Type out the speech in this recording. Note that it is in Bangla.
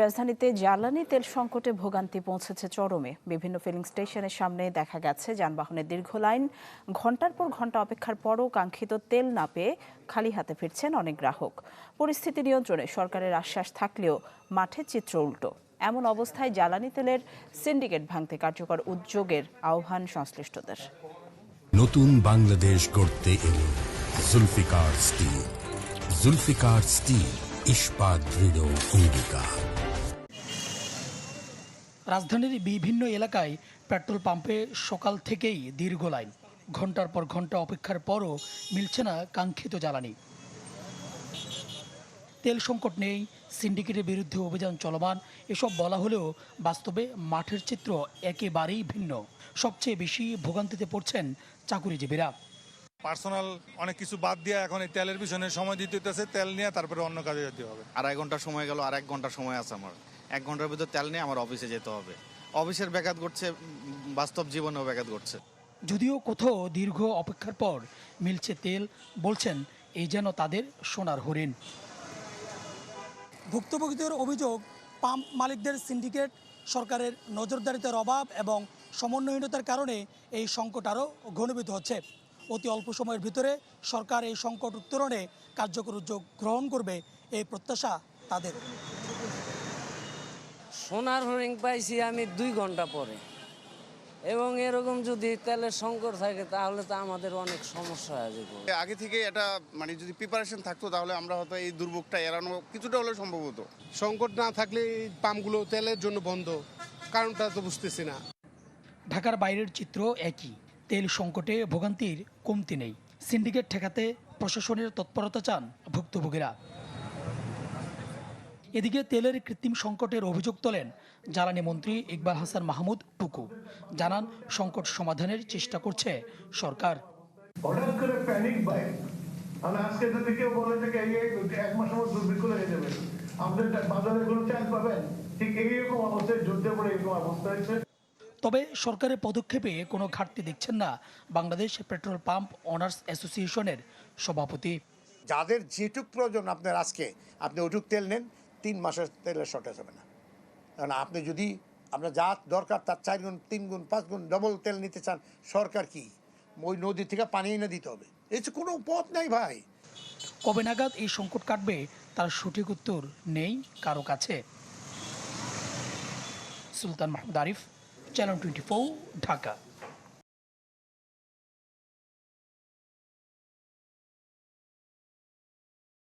রাজধানীতে জ্বালানি তেল সংকটে ভোগান্তি পৌঁছেছে চরমে। বিভিন্ন ফিলিং স্টেশনের সামনে দেখা গেছে যানবাহনের দীর্ঘ লাইন। ঘণ্টার পর ঘণ্টা অপেক্ষার পরও কাঙ্ক্ষিত তেল না পেয়ে খালি হাতে ফিরছেন অনেক গ্রাহক। পরিস্থিতি নিয়ন্ত্রণে সরকারের আশ্বাস থাকলেও মাঠের চিত্র উল্টো। এমন অবস্থায় জ্বালানি তেলের সিন্ডিকেট ভাঙতে কার্যকর উদ্যোগের আহ্বান সংশ্লিষ্টদের। নতুন বাংলাদেশ গড়তে এলো জুলফিকার স্টিল। জুলফিকার স্টিল, ইস্পাত দৃঢ় অঙ্গীকার। রাজধানীর বিভিন্ন এলাকায় পেট্রোল পাম্পে সকাল থেকেই দীর্ঘ লাইন। ঘন্টার পর ঘন্টা অপেক্ষার পরও মিলছে না কাঙ্ক্ষিত জ্বালানি। তেল সংকট নেই, সিন্ডিকেটের বিরুদ্ধে অভিযান চলমান, এসব বলা হলেও বাস্তবে মাঠের চিত্র একেবারেই ভিন্ন। সবচেয়ে বেশি ভোগান্তিতে পড়ছেন চাকুরিজীবীরা। পার্সোনাল অনেক কিছু বাদ দিয়ে এখন এই তেলের পিছনে সময় দিতে হতেছে, তেল নিয়ে তারপরে অন্য কাজে যেতে হবে। আড়াই ঘন্টা সময় গেল, আর 1 ঘন্টা সময় আছে আমার। 1 ঘন্টার ভিতর তেল নিয়ে আমার অফিসে যেতে হবে। অফিসের ব্যাঘাত ঘটছে, বাস্তব জীবনেও ব্যাঘাত ঘটছে। যদিও কোথাও দীর্ঘ অপেক্ষার পর মিলছে তেল, বলছেন এই যেন তাদের সোনার হরিণ। ভুক্তভোগীদের অভিযোগ, পাম্প মালিকদের সিন্ডিকেট, সরকারের নজরদারিতার অভাব এবং সমন্বয়হীনতার কারণে এই সংকট আরও ঘনীভূত হচ্ছে। অতি অল্প সময়ের ভিতরে সরকার এই সংকট উত্তরণে কার্যকর উদ্যোগ গ্রহণ করবে, এই প্রত্যাশা তাদের। সোনার হরিণ পাইছি আমি 2 ঘন্টা পরে, এবং এরকম যদি তেলের সংকট থাকে তাহলে তো আমাদের অনেক সমস্যা হয়ে যাবে। আগে থেকে এটা যদি প্রিপারেশন থাকতো তাহলে আমরা হয়তো এই দুর্ভোগটা এড়ানো কিছুটা হলেও সম্ভব হতো। সংকট না থাকলে এই পাম্পগুলো তেলের জন্য বন্ধ, কারণটা তো বুঝতেছি না। ঢাকার বাইরের চিত্র একই। তেল সংকটে ভোগান্তির কমতি নেই। সিন্ডিকেট ঠেকাতে প্রশাসনের তৎপরতা চান ভুক্তভোগীরা। এদিকে তেলের কৃত্রিম সংকটের অভিযোগ তোলেন জ্বালানি মন্ত্রী ইকবাল হাসান মাহমুদ টুকু। জানান সংকট সমাধানের চেষ্টা করছে সরকার। হঠাৎ করে প্যানিক বাই, আজকে যদি কেউ বলে যে 1 মাসের মধ্যে দুর্ভিক্ষ লেগে যাবে, আমাদের বাজারে কোনো চান্স পাবেন, ঠিক এইরকম অবস্থায় যুদ্ধে পড়ে এরকম অবস্থা হয়েছে। তবে সরকারের পদক্ষেপে কোনো ঘাটতি দেখছেন না বাংলাদেশ পেট্রোল পাম্প অনার্স অ্যাসোসিয়েশনের সভাপতি। যাদের যেটুক প্রয়োজন আপনার আজকে আপনি ওটুক তেল নেন, 3 মাসের তেলের শর্টেজ হবে না। কারণ আপনি যদি আপনার যা দরকার তার 4 গুণ 3 গুণ 5 গুণ ডবল তেল নিতে চান, সরকার কি ওই নদী থেকে পানি এনে দিতে হবে? এই যে কোনো পথ নাই ভাই। কবে নাগাদ এই সংকট কাটবে তার সঠিক উত্তর নেই কারো কাছে। সুলতান মাহমুদ আরিফ, চ্যানেল 24, ঢাকা।